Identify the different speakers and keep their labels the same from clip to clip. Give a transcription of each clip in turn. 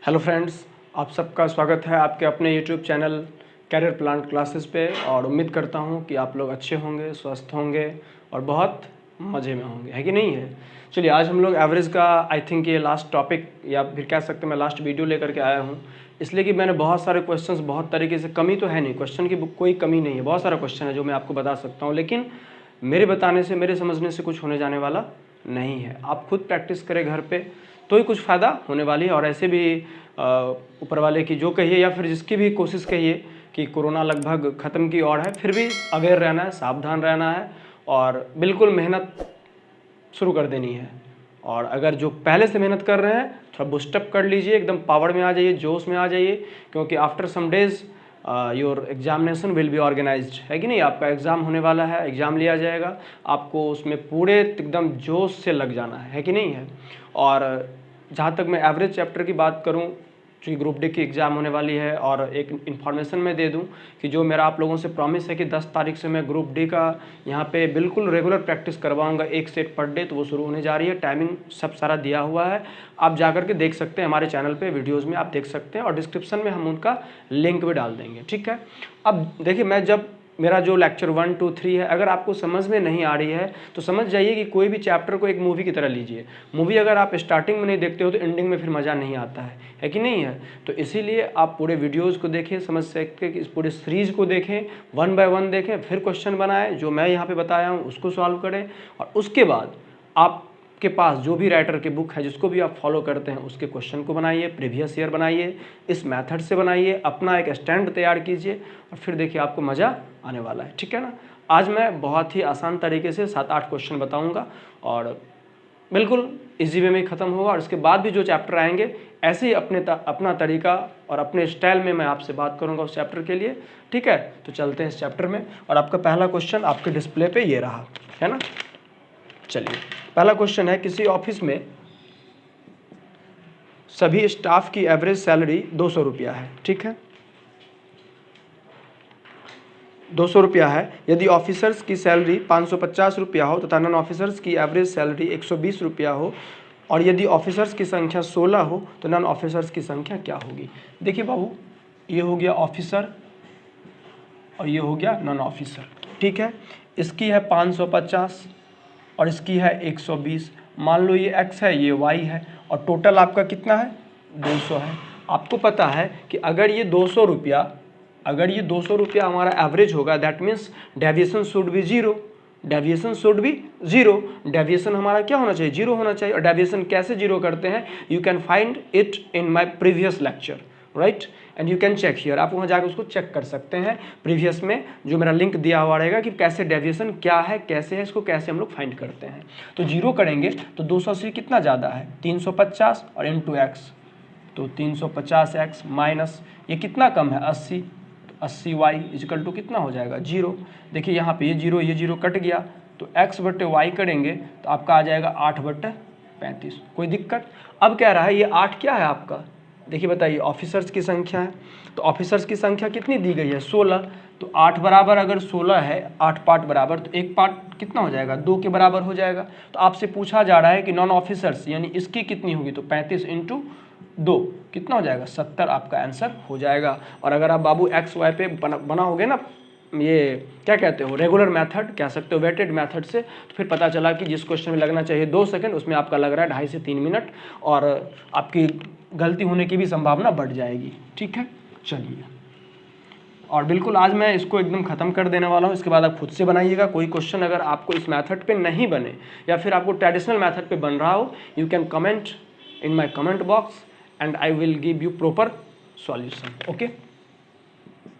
Speaker 1: Hello friends, आप सबका स्वागत है आपके अपने YouTube channel career plan classes पे। और उम्मीद करता हूँ कि आप लोग अच्छे होंगे, स्वस्थ होंगे और बहुत मज़े में होंगे, है कि नहीं है। चलिए, आज हम लोग एवरेज का आई थिंक ये लास्ट टॉपिक या फिर कह सकते हैं मैं लास्ट वीडियो लेकर के आया हूँ, इसलिए कि मैंने बहुत सारे क्वेश्चंस बहुत तरीके से, कमी तो है नहीं, क्वेश्चन की कोई कमी नहीं है, बहुत सारा क्वेश्चन है जो मैं आपको बता सकता हूँ, लेकिन मेरे बताने से, मेरे समझने से कुछ होने जाने वाला नहीं है। आप खुद प्रैक्टिस करें घर पे तो ही कुछ फ़ायदा होने वाली है। और ऐसे भी ऊपर वाले की जो कहिए या फिर जिसकी भी कोशिश कहिए कि कोरोना लगभग ख़त्म की ओर है, फिर भी अवेयर रहना है, सावधान रहना है और बिल्कुल मेहनत शुरू कर देनी है। और अगर जो पहले से मेहनत कर रहे हैं थोड़ा बूस्टअप कर लीजिए, एकदम पावर में आ जाइए, जोश में आ जाइए, क्योंकि after some days your examination will be organised, है कि नहीं। आपका एग्ज़ाम होने वाला है, एग्ज़ाम लिया जाएगा, आपको उसमें पूरे एकदम जोश से लग जाना है कि नहीं है। और जहाँ तक मैं एवरेज चैप्टर की बात करूँ, चूँकि ग्रुप डी की एग्ज़ाम होने वाली है, और एक इन्फॉर्मेशन मैं दे दूं कि जो मेरा आप लोगों से प्रॉमिस है कि 10 तारीख से मैं ग्रुप डी का यहाँ पे बिल्कुल रेगुलर प्रैक्टिस करवाऊंगा, 1 सेट पर डे, तो वो शुरू होने जा रही है। टाइमिंग सब सारा दिया हुआ है, आप जा करके देख सकते हैं, हमारे चैनल पे वीडियोज़ में आप देख सकते हैं, और डिस्क्रिप्शन में हम उनका लिंक भी डाल देंगे, ठीक है। अब देखिए, मैं जब मेरा जो लेक्चर 1, 2, 3 है, अगर आपको समझ में नहीं आ रही है तो समझ जाइए कि कोई भी चैप्टर को एक मूवी की तरह लीजिए। मूवी अगर आप स्टार्टिंग में नहीं देखते हो तो एंडिंग में फिर मज़ा नहीं आता है कि नहीं है। तो इसीलिए आप पूरे वीडियोज़ को देखें, समझ सकते कि इस पूरे सीरीज़ को देखें, 1 बाय 1 देखें, फिर क्वेश्चन बनाएं, जो मैं यहाँ पर बताया हूँ उसको सॉल्व करें, और उसके बाद आप के पास जो भी राइटर की बुक है, जिसको भी आप फॉलो करते हैं, उसके क्वेश्चन को बनाइए, प्रीवियस ईयर बनाइए, इस मेथड से बनाइए, अपना एक स्टैंड तैयार कीजिए, और फिर देखिए आपको मज़ा आने वाला है, ठीक है ना। आज मैं बहुत ही आसान तरीके से 7-8 क्वेश्चन बताऊंगा और बिल्कुल इजी वे में ख़त्म होगा। और इसके बाद भी जो चैप्टर आएंगे ऐसे ही अपना तरीका और अपने स्टाइल में मैं आपसे बात करूँगा उस चैप्टर के लिए, ठीक है। तो चलते हैं इस चैप्टर में, और आपका पहला क्वेश्चन आपके डिस्प्ले पर ये रहा, है ना। चलिए, पहला क्वेश्चन है, किसी ऑफिस में सभी स्टाफ की एवरेज सैलरी 200 रुपया है, ठीक है, 200 रुपया है। यदि ऑफिसर्स की सैलरी 550 रुपया हो तथा नॉन ऑफिसर्स की एवरेज सैलरी 120 रुपया हो, और यदि ऑफिसर्स की संख्या 16 हो तो नॉन ऑफिसर्स की संख्या क्या होगी। देखिए बाबू, ये हो गया ऑफिसर और ये हो गया नॉन ऑफिसर, ठीक है। इसकी है 550 और इसकी है 120। मान लो ये x है, ये y है, और टोटल आपका कितना है, 200 है। आपको पता है कि अगर ये 200 रुपया हमारा एवरेज होगा, that means deviation should be zero, deviation should be zero, deviation हमारा क्या होना चाहिए, जीरो होना चाहिए। और डेविएशन कैसे जीरो करते हैं, you can find it in my previous lecture, right, and you can check here. आप वहाँ जाकर उसको चेक कर सकते हैं, प्रीवियस में जो मेरा लिंक दिया हुआ रहेगा कि कैसे डेविएशन क्या है, कैसे है, इसको कैसे हम लोग फाइंड करते हैं। तो जीरो करेंगे तो 200 से कितना ज़्यादा है, 350 और इंटू एक्स, तो 350x माइनस ये कितना कम है, 80, तो 80y इजिकल टू कितना हो जाएगा, जीरो। देखिए यहाँ पे ये जीरो कट गया, तो x बटे वाई करेंगे तो आपका आ जाएगा 8/35। कोई दिक्कत। अब कह रहा है ये 8 क्या है आपका, देखिए बताइए, ऑफिसर्स की संख्या है, तो ऑफिसर्स की संख्या कितनी दी गई है, 16, तो 8 बराबर अगर 16 है, 8 पार्ट बराबर, तो एक पार्ट कितना हो जाएगा, 2 के बराबर हो जाएगा। तो आपसे पूछा जा रहा है कि नॉन ऑफिसर्स यानी इसकी कितनी होगी, तो 35 इंटू 2 कितना हो जाएगा, 70 आपका आंसर हो जाएगा। और अगर आप बाबू एक्स वाई पे बनाओगे ना, ये क्या कहते हो, रेगुलर मेथड कह सकते हो, वेटेड मेथड से, तो फिर पता चला कि जिस क्वेश्चन में लगना चाहिए 2 सेकंड, उसमें आपका लग रहा है 2.5 से 3 मिनट, और आपकी गलती होने की भी संभावना बढ़ जाएगी, ठीक है। चलिए, और बिल्कुल आज मैं इसको एकदम ख़त्म कर देने वाला हूँ, इसके बाद आप खुद से बनाइएगा। कोई क्वेश्चन अगर आपको इस मेथड पे नहीं बने या फिर आपको ट्रेडिशनल मेथड पे बन रहा हो, you can comment in my comment box and I will give you proper solution, okay.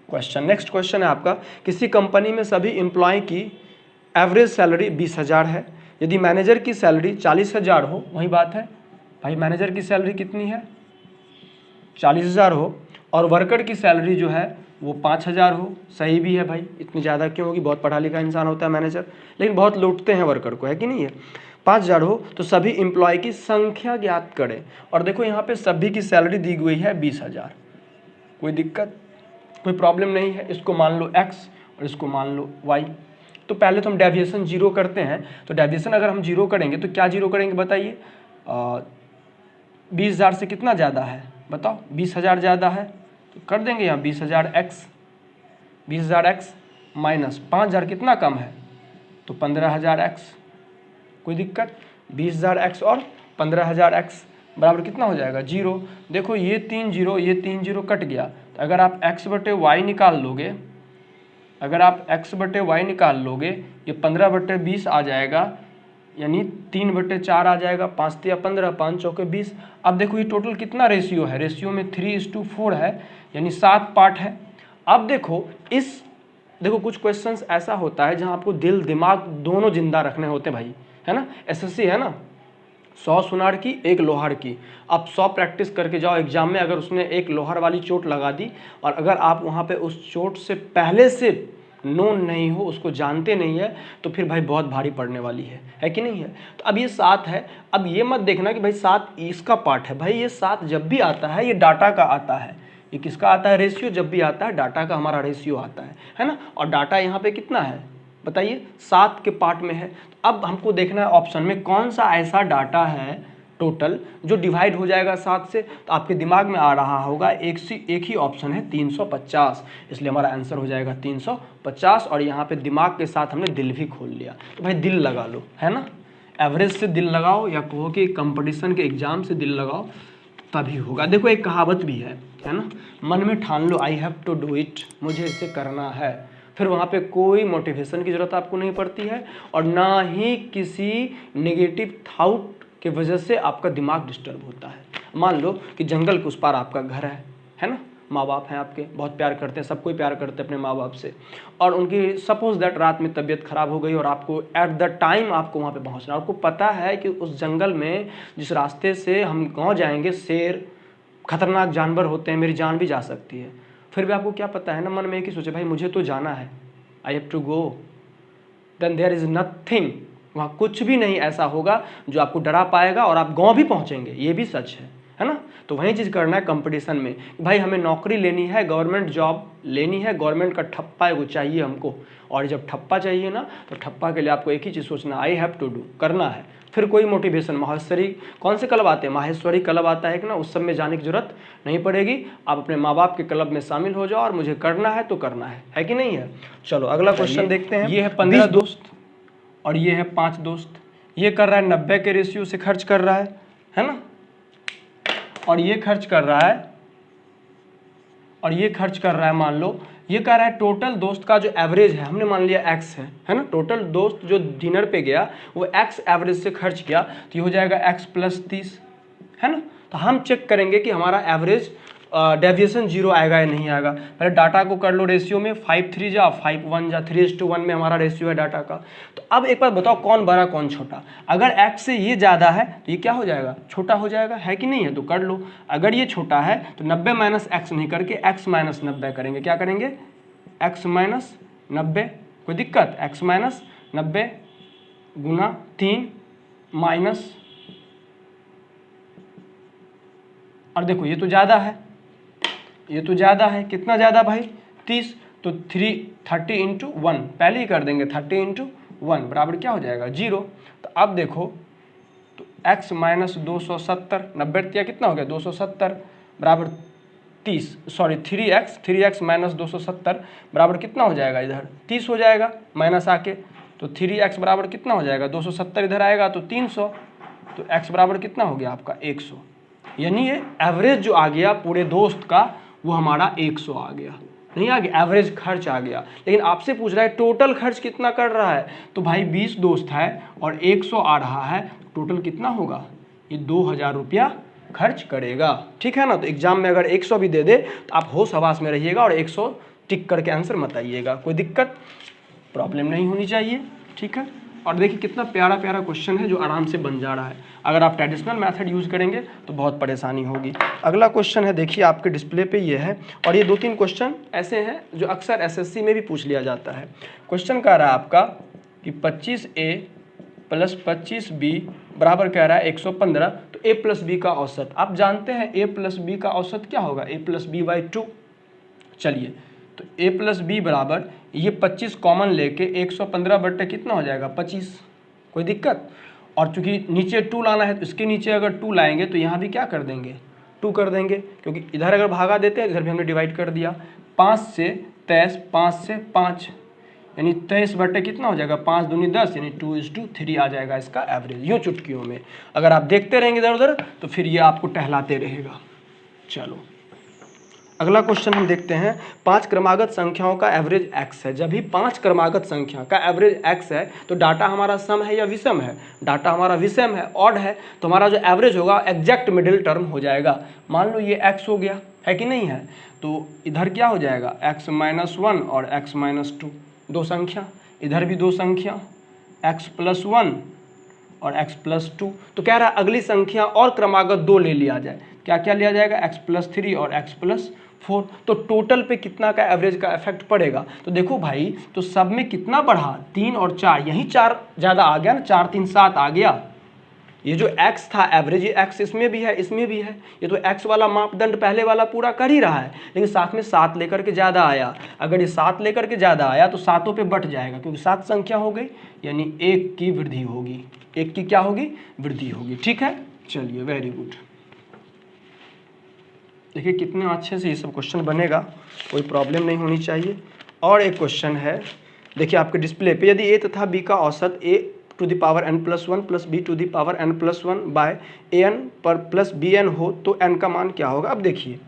Speaker 1: Question, next question है आपका, किसी कंपनी में सभी एम्प्लॉय की एवरेज सैलरी 20,000 है। यदि मैनेजर की सैलरी 40,000 हो, वही बात है भाई, मैनेजर की सैलरी कितनी है, 40,000 हो, और वर्कर की सैलरी जो है वो 5,000 हो। सही भी है भाई, इतनी ज़्यादा क्यों होगी, बहुत पढ़ा लिखा इंसान होता है मैनेजर, लेकिन बहुत लूटते हैं वर्कर को, है कि नहीं है। 5,000 हो तो सभी एम्प्लॉय की संख्या ज्ञात करें। और देखो यहाँ पे सभी की सैलरी दी गई है 20,000, कोई दिक्कत, कोई प्रॉब्लम नहीं है। इसको मान लो x और इसको मान लो y। तो पहले तो हम डेविएशन जीरो करते हैं, तो डेविएशन अगर हम जीरो करेंगे तो क्या जीरो करेंगे बताइए, 20,000 से कितना ज़्यादा है, बताओ 20,000 ज़्यादा है तो कर देंगे यहाँ 20,000x माइनस 5,000 कितना कम है तो 15,000x, कोई दिक्कत। 20,000x और 15,000x बराबर कितना हो जाएगा 0। देखो ये 3 0 ये 3 0 कट गया, तो अगर आप x बटे वाई निकाल लोगे, अगर आप x बटे वाई निकाल लोगे ये 15/20 आ जाएगा, यानी 3/4 आ जाएगा, 5 तिया 15, 5 चौके 20। अब देखो ये टोटल कितना रेशियो है, रेशियो में 3:4 है, यानी 7 पार्ट है। अब देखो कुछ क्वेश्चंस ऐसा होता है जहां आपको दिल दिमाग दोनों जिंदा रखने होते हैं भाई, है ना। एसएससी है ना, 100 सुनार की 1 लोहार की। आप 100 प्रैक्टिस करके जाओ एग्जाम में, अगर उसने एक लोहार वाली चोट लगा दी और अगर आप वहाँ पे उस चोट से पहले से नोन नहीं हो, उसको जानते नहीं है, तो फिर भाई बहुत भारी पड़ने वाली है कि नहीं है। तो अब ये 7 है, अब ये मत देखना कि भाई 7 इसका पार्ट है, भाई ये 7 जब भी आता है ये डाटा का आता है। ये किसका आता है रेशियो, जब भी आता है डाटा का हमारा रेशियो आता है ना। और डाटा यहाँ पे कितना है बताइए, 7 के पार्ट में है। तो अब हमको देखना है ऑप्शन में कौन सा ऐसा डाटा है टोटल जो डिवाइड हो जाएगा 7 से। तो आपके दिमाग में आ रहा होगा एक ही ऑप्शन है 350, इसलिए हमारा आंसर हो जाएगा 350। और यहाँ पे दिमाग के साथ हमने दिल भी खोल लिया, तो भाई दिल लगा लो, है ना। एवरेज से दिल लगाओ या कहो कि कंपटीशन के एग्जाम से दिल लगाओ, तभी होगा। देखो एक कहावत भी है ना, मन में ठान लो I have to do it, मुझे इसे करना है। फिर वहाँ पे कोई मोटिवेशन की ज़रूरत आपको नहीं पड़ती है और ना ही किसी नेगेटिव थाउट की वजह से आपका दिमाग डिस्टर्ब होता है। मान लो कि जंगल के उस पार आपका घर है ना, माँ बाप हैं आपके, बहुत प्यार करते हैं, सब कोई प्यार करते हैं अपने माँ बाप से, और उनकी सपोज दैट रात में तबीयत खराब हो गई और आपको एट द टाइम आपको वहाँ पे पहुँचना, आपको पता है कि उस जंगल में जिस रास्ते से हम गाँव जाएंगे शेर खतरनाक जानवर होते हैं, मेरी जान भी जा सकती है। फिर भी आपको क्या पता है ना, मन में एक ही सोचे भाई मुझे तो जाना है, I have to go, then there is nothing, वहाँ कुछ भी नहीं ऐसा होगा जो आपको डरा पाएगा और आप गांव भी पहुँचेंगे, ये भी सच है ना। तो वही चीज़ करना है कंपटीशन में, भाई हमें नौकरी लेनी है, गवर्नमेंट जॉब लेनी है, गवर्नमेंट का ठप्पा एगो चाहिए हमको। और जब ठप्पा चाहिए ना, तो ठप्पा के लिए आपको एक ही चीज़ सोचना, आई हैव टू डू, करना है। फिर कोई मोटिवेशन, माहेश्वरी कौन से क्लब आते हैं, माहेश्वरी क्लब आता है कि ना, उस सब में जाने की जरूरत नहीं पड़ेगी। आप अपने माँ बाप के क्लब में शामिल हो जाओ और मुझे करना है तो करना है कि नहीं है। चलो अगला क्वेश्चन देखते हैं। ये है 15 दोस्त और ये है 5 दोस्त, ये कर रहा है 90 के रेशियो से खर्च कर रहा है ना, और ये खर्च कर रहा है, और ये खर्च कर रहा है, मान लो ये कह रहा है टोटल दोस्त का जो एवरेज है, हमने मान लिया x है ना, टोटल दोस्त जो डिनर पे गया वो x एवरेज से खर्च किया, तो ये हो जाएगा x + 30, है ना। तो हम चेक करेंगे कि हमारा एवरेज डेविएशन 0 आएगा या नहीं आएगा। पहले डाटा को कर लो रेशियो में, 5 3 जा 5 1 जा, 3:1 में हमारा रेशियो है डाटा का। तो अब एक बार बताओ कौन बड़ा कौन छोटा, अगर x से ये ज़्यादा है तो ये क्या हो जाएगा, छोटा हो जाएगा, है कि नहीं है। तो कर लो, अगर ये छोटा है तो 90 - x नहीं करके x - 90 करेंगे। क्या करेंगे, x - 90, कोई दिक्कत, x - 90 गुना 3 माइनस, और देखो ये तो ज़्यादा है, ये तो ज़्यादा है, कितना ज़्यादा भाई 30, तो 30 × 1 पहले ही कर देंगे, 30 × 1 बराबर क्या हो जाएगा 0। तो अब देखो तो x - 270, 90 कितना हो गया 270 बराबर 30, सॉरी 3x - 270 बराबर कितना हो जाएगा, इधर 30 हो जाएगा माइनस आके, तो 3x बराबर कितना हो जाएगा 270, इधर आएगा तो 300, तो x बराबर कितना हो गया आपका 100, यानी ये एवरेज जो आ गया पूरे दोस्त का वो हमारा 100 आ गया, नहीं आ गया, एवरेज खर्च आ गया। लेकिन आपसे पूछ रहा है टोटल खर्च कितना कर रहा है, तो भाई 20 दोस्त है और 100 आ रहा है, टोटल कितना होगा, ये 2000 रुपया खर्च करेगा, ठीक है ना। तो एग्जाम में अगर 100 भी दे दे तो आप होश हवास में रहिएगा और 100 टिक करके आंसर मत आइएगा, कोई दिक्कत प्रॉब्लम नहीं होनी चाहिए, ठीक है। और देखिए कितना प्यारा प्यारा क्वेश्चन है जो आराम से बन जा रहा है। अगर आप ट्रेडिशनल मेथड यूज़ करेंगे तो बहुत परेशानी होगी। अगला क्वेश्चन है, देखिए आपके डिस्प्ले पे ये है, और ये 2-3 क्वेश्चन ऐसे हैं जो अक्सर एसएससी में भी पूछ लिया जाता है। क्वेश्चन कह रहा है आपका कि 25A + 25B बराबर कह रहा है 115, तो A + B का औसत, आप जानते हैं A + B का औसत क्या होगा, A + B/2। चलिए तो A + B बराबर ये 25 कॉमन लेके 115 बटे कितना हो जाएगा 25, कोई दिक्कत। और चूंकि नीचे 2 लाना है तो इसके नीचे अगर 2 लाएंगे तो यहाँ भी क्या कर देंगे 2 कर देंगे, क्योंकि इधर अगर भागा देते हैं इधर भी हमने डिवाइड कर दिया। 5 से 23, 5 से 5 यानी 23 बटे कितना हो जाएगा 5 दूनी 10 यानी 2:3 आ जाएगा इसका एवरेज। यूँ चुटकियों में अगर आप देखते रहेंगे इधर उधर तो फिर ये आपको टहलाते रहेगा। चलो अगला क्वेश्चन हम देखते हैं। 5 क्रमागत संख्याओं का एवरेज x है। जब भी 5 क्रमागत संख्या का एवरेज x है तो डाटा हमारा सम है या विषम है? डाटा हमारा विषम है, ऑड है, तो हमारा जो एवरेज होगा एग्जैक्ट मिडिल टर्म हो जाएगा। मान लो ये x हो गया, है कि नहीं है, तो इधर क्या हो जाएगा x-1 और x-2 दो संख्या, इधर भी दो संख्या x+1 और x+2। तो कह रहा है अगली संख्या और क्रमागत 2 ले लिया जाए। क्या क्या लिया जाएगा x+3 और x+4। तो टोटल पे कितना का एवरेज का इफेक्ट पड़ेगा? तो देखो भाई, तो सब में कितना बढ़ा 3 और 4, यही 4 ज़्यादा आ गया ना, 4 3 7 आ गया। ये जो x था एवरेज, ये x इसमें भी है इसमें भी है, ये तो x वाला मापदंड पहले वाला पूरा कर ही रहा है, लेकिन साथ में 7 लेकर के ज़्यादा आया। अगर ये 7 लेकर के ज़्यादा आया तो 7 पे बट जाएगा, क्योंकि 7 संख्या हो गई यानी 1 की वृद्धि होगी, 1 की क्या होगी वृद्धि होगी। ठीक है, चलिए वेरी गुड। देखिए कितने अच्छे से ये सब क्वेश्चन बनेगा, कोई प्रॉब्लम नहीं होनी चाहिए। और एक क्वेश्चन है, देखिए आपके डिस्प्ले पे, यदि a तथा b का औसत a⁴n+1 + b⁴n+1 बाय an पर प्लस bn हो तो n का मान क्या होगा? अब देखिए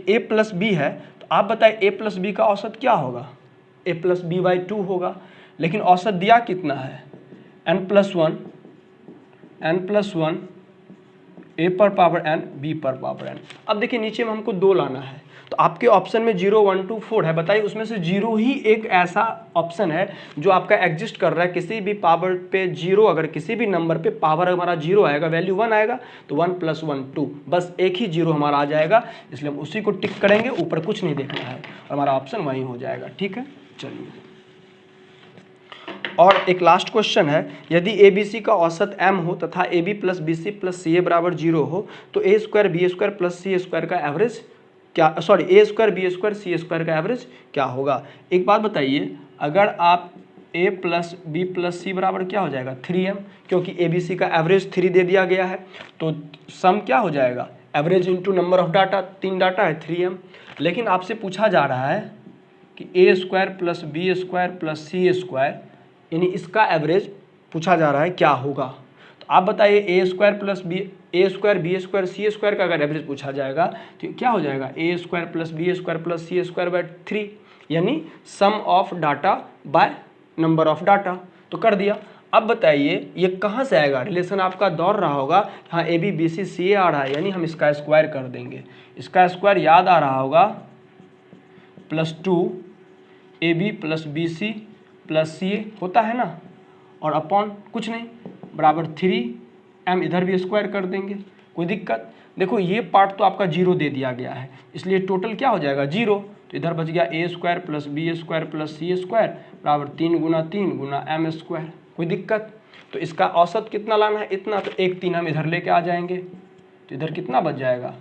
Speaker 1: a प्लस b है, तो आप बताइए a प्लस b का औसत क्या होगा? a प्लस b/2 होगा, लेकिन औसत दिया कितना है n+1 a पर पावर n b पर पावर n। अब देखिए नीचे में हमको 2 लाना है, तो आपके ऑप्शन में 0 1 2 4 है, बताइए उसमें से 0 ही एक ऐसा ऑप्शन है जो आपका एग्जिस्ट कर रहा है। किसी भी पावर पे 0, अगर किसी भी नंबर पे पावर हमारा 0 आएगा, वैल्यू 1 आएगा तो 1 + 1 2, बस एक ही 0 हमारा आ जाएगा, इसलिए हम उसी को टिक करेंगे, ऊपर कुछ नहीं देखना है और हमारा ऑप्शन वहीं हो जाएगा। ठीक है, चलिए। और एक लास्ट क्वेश्चन है, यदि ABC का औसत m हो तथा AB + BC + CA = 0 हो तो a² b² + c² का एवरेज क्या, सॉरी a² b² c² का एवरेज क्या होगा? एक बात बताइए, अगर आप a + b + c बराबर क्या हो जाएगा 3m, क्योंकि ABC का एवरेज 3 दे दिया गया है, तो सम क्या हो जाएगा average into number of data, 3 data है 3m। लेकिन आपसे पूछा जा रहा है कि a² + b² + c² यानी इसका एवरेज पूछा जा रहा है क्या होगा। तो आप बताइए a² b² c² का अगर एवरेज पूछा जाएगा तो क्या हो जाएगा a² + b² + c²/3 यानी sum of data by number of data. तो कर दिया। अब बताइए ये कहाँ से आएगा? रिलेशन आपका दौड़ रहा होगा, हाँ AB BC CA आ रहा है, यानी हम इसका स्क्वायर कर देंगे। इसका स्क्वायर याद आ रहा होगा +2 AB + BC + CA होता है ना, और अपॉन कुछ नहीं बराबर 3m, इधर भी स्क्वायर कर देंगे, कोई दिक्कत? देखो ये पार्ट तो आपका 0 दे दिया गया है, इसलिए टोटल क्या हो जाएगा 0, तो इधर बच गया a² + b² + c² बराबर 3 × 3 × m²। कोई दिक्कत? तो इसका औसत कितना लाना है? इतना, तो 1 3 हम इधर लेके आ जाएंगे, तो इधर कितना बच जाएगा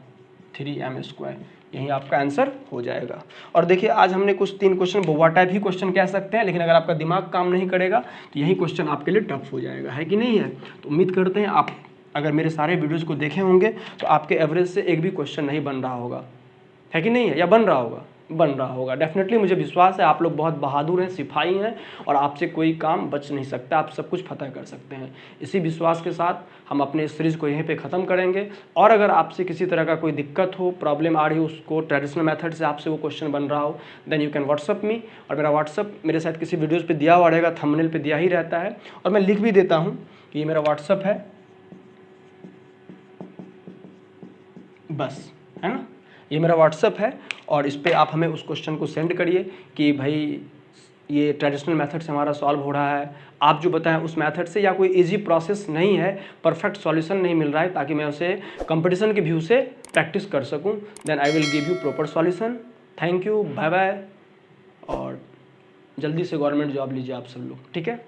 Speaker 1: 3m²। यही आपका आंसर हो जाएगा। और देखिए आज हमने कुछ 3 क्वेश्चन बोवा टाइप ही क्वेश्चन कह सकते हैं, लेकिन अगर आपका दिमाग काम नहीं करेगा तो यही क्वेश्चन आपके लिए टफ हो जाएगा, है कि नहीं है? तो उम्मीद करते हैं आप अगर मेरे सारे वीडियोस को देखे होंगे तो आपके एवरेज से एक भी क्वेश्चन नहीं बन रहा होगा, है कि नहीं है? या बन रहा होगा? बन रहा होगा डेफिनेटली, मुझे विश्वास है। आप लोग बहुत बहादुर हैं, सिपाही हैं, और आपसे कोई काम बच नहीं सकता, आप सब कुछ फतह कर सकते हैं। इसी विश्वास के साथ हम अपने इस सीरीज़ को यहीं पे ख़त्म करेंगे। और अगर आपसे किसी तरह का कोई दिक्कत हो, प्रॉब्लम आ रही हो, उसको ट्रेडिशनल मेथड से आपसे वो क्वेश्चन बन रहा हो, then you can WhatsApp me. और मेरा व्हाट्सअप मेरे साथ किसी वीडियोज़ पर दिया हुआ रहेगा, थंबनेल पर दिया ही रहता है, और मैं लिख भी देता हूँ कि ये मेरा व्हाट्सअप है, बस, है ना, ये मेरा व्हाट्सअप है। और इस पर आप हमें उस क्वेश्चन को सेंड करिए कि भाई ये ट्रेडिशनल मेथड से हमारा सॉल्व हो रहा है, आप जो बताएं उस मेथड से, या कोई इजी प्रोसेस नहीं है, परफेक्ट सॉल्यूशन नहीं मिल रहा है, ताकि मैं उसे कंपटीशन के व्यू से प्रैक्टिस कर सकूं। Then I will give you proper solution. Thank you, bye bye, और जल्दी से गवर्नमेंट जॉब लीजिए आप सब लोग, ठीक है? थैंक